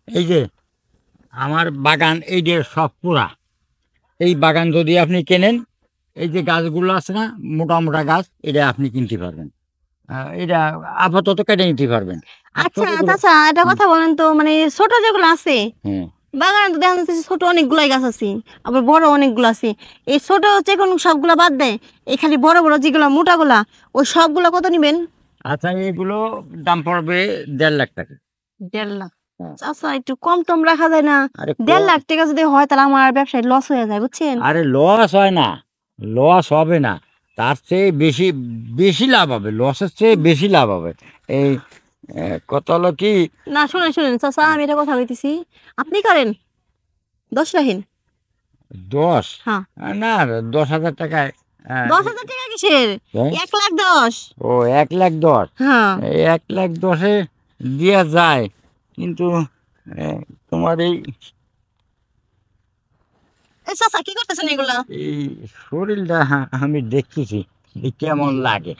এই যে আমার বাগান, এই যে সব পুরা, এই বাগান যদি আপনি কেনেন, এই যে গাছগুলো আছে না, মোটা মোটা গাছ, এটা আপনি কিনতে পারবেন। এটা আপাতত কেটে নিতে পারবেন। আর আচ্ছা ছোটগুলো। চাচা, একটা হুম, কথা বলেন তো, মানে ছোট যেগুলো আছে হুম। বাগানে তো দেখা যাচ্ছে ছোট অনেকগুলাই গাছ আছে, আবার বড় অনেকগুলো আছে। এই ছোট হচ্ছে কোন সবগুলা বাদ দেয়, এই খালি বড় বড় যেগুলা মোটাগুলা, ওই সবগুলা কত নিবেন? আচ্ছা, এগুলো দাম পড়বে 1.5 লাখ টাকা। 1.5 লাখ? হ্যাঁ। চাচা একটু কম টম রাখা যায় না? আরে 1.5 লাখ টাকা যদি হয় তাহলে আমার ব্যবসায় লস হয়ে যায়, বুঝছেন? আরে লস হয় না, লস হবে না, তার চেয়ে বেশি বেশি লাভ হবে, লসের চেয়ে বেশি লাভ হবে। এই কত হলো কি? না শুনেন শুনেন চাচা, আমি এটা কথা কইতেছি, আপনি করেন 10 রাখেন। 10? হ্যাঁ। না, 10,000 টাকায়। আহ, 10,000 টাকা কিসের? হ্যাঁ? 1,10,000। ও, 1,10,000? হ্যাঁ। এই 1,10,000-এ দেওয়া যায়, কিন্তু আহ, তোমার এই এই চাচা কি করতেছেন এগুলা? এই শরীরটা আমি দেখতেছি যে কেমন লাগে।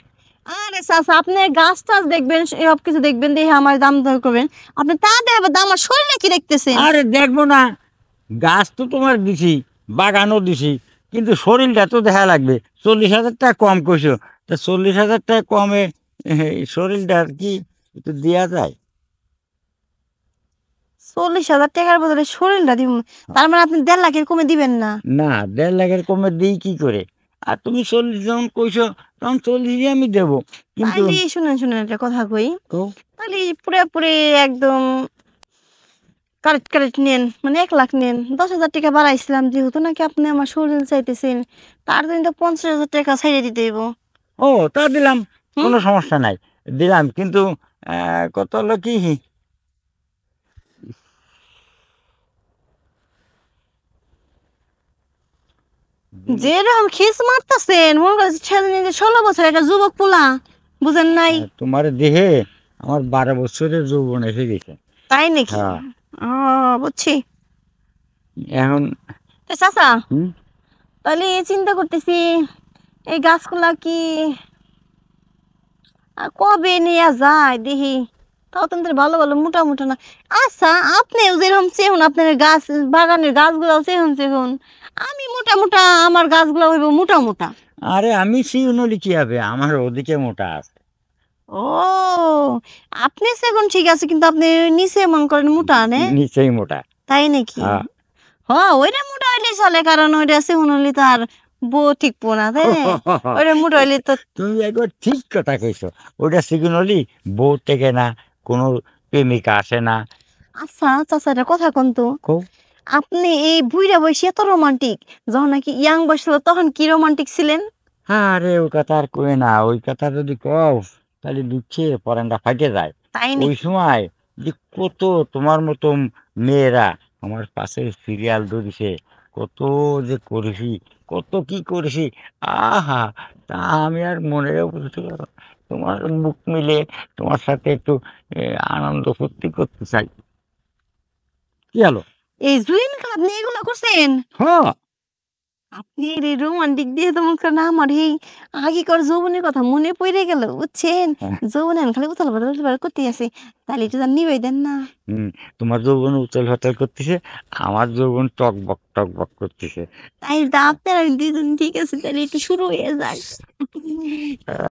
আরে চাচা, আপনি গাছ টাছ দেখবেন, সব কিছু দেখবেন, দেখে আমার দাম দর করবেন। আপনি তা দেবে দাম, আমার শরীরে কি দেখতেছেন? আরে দেখবো না, গাছ তো তোমার দিছি, বাগানও দিছি, কিন্তু শরীরটা তো দেখা লাগবে। 40,000 টাকা কম কইছো, তা 40,000 টাকা কমে শরীরটা আর কি একটু দেওয়া যায়? 40,000 টাকার বদলে শরীরটা দিব? তার মানে আপনি 1.5 লাখের কমে দিবেন না? না, 1.5 লাখের কমে দিই কি করে? আর তুমি 40 যখন কইছো, তখন 40-ই আমি দেবো, কিন্তু তাইলে শুনেন শুনেন, একটা কথা কই, কও। তাহলে পুরোপুরি একদম কারেক্ট কারেক্ট নেন, মানে 1 লাখ নেন। 10,000 টাকা বাড়াইছিলাম যেহেতু নাকি আপনি আমার শরীর চাইতেছেন, তার জন্য তো 50,000 টাকা ছাইড়ে দিতে হইব। ও, তা দিলাম, হুম। কোনো সমস্যা নাই, দিলাম, কিন্তু কত হলো কি? যেরকম খিস মারতেছেন মনে করছে 16 বছর একটা যুবক পোলা, বুঝেন নাই? তোমার দেহে আমার 12 বছরের যৌবন এসে গেছে। তাই নাকি? হ্যাঁ। ও, বুঝছি। এখন তো চাচা, হুম, তাহলে চিন্তা করতেছি এই গাছগুলা কি কবে নিয়ে যায় দেখি, তাও তোমাদের ভালো ভালো মোটা মোটা না। আচ্ছা, আপনিও যেরকম চেহুন আপনার গাছ, বাগানের গাছগুলো চেহুন চেহুন, আমি মোটা মোটা, আমার গাছগুলো হইব মোটা মোটা। আরে আমি সিউনলি কি হবে, আমার ওদিকে মোটা আছে। ও, আপনি সেগুন ঠিক আছে, কিন্তু আপনি নিচে মন করেন মোটা নে? নিচেই মোটা। তাই নাকি? হ্যাঁ। হ্যাঁ, ওইটা মোটা হইলে চলে, কারণ ওইটা সেগুন হইলে তো আর বউ ঠিকবো না, তাই না? ওইটা মোটা হইলে তো। তুমি একবার ঠিক কথা কইছো, ওটা সিগুনলি বউ থেকে না, কোনো প্রেমিকা আসে না। আচ্ছা চাচা, একটা কথা কোন তো, কও। আপনি এই বুইড়া বয়সে এত রোমান্টিক, যখন নাকি ইয়াং বয়স ছিল তখন কি রোমান্টিক ছিলেন? আরে ওই কথা আর কই না, ওই কথা যদি কও তাহলে দুঃখে পরানটা ফাটে যায়। তাই ওই নাকি? সময় যে কত তোমার মতো মেয়েরা আমার পাশে সিরিয়াল ধরিছে, কত যে করেছি, কত কি করেছি। আহা, তা আমি আর মনেও বুঝতে পারো, তোমার মুখ মিলে তোমার সাথে একটু এ, আনন্দ ফুর্তি করতে চাই। কি হলো? এই জুইন ক্লাব নিয়ে এগুলো করছেন? হ্যাঁ। আপনি এই রোমান্টিক দিয়ে তো মনে করেন আমার এই আগেকার যৌবনের কথা মনে পড়ে গেল, বুঝছেন? যৌবনে আমি খালি উথাল পাথাল উথাল পাথাল করতে আছি, তাহলে একটু নিবেই দেন না? হুম, তোমার যৌবন উতল হতল করতেছে, আমার যৌবন টক বক করতেছে। তাই তো আপনার আমি দুজন ঠিক আছে, তাহলে একটু শুরু হয়ে যায়।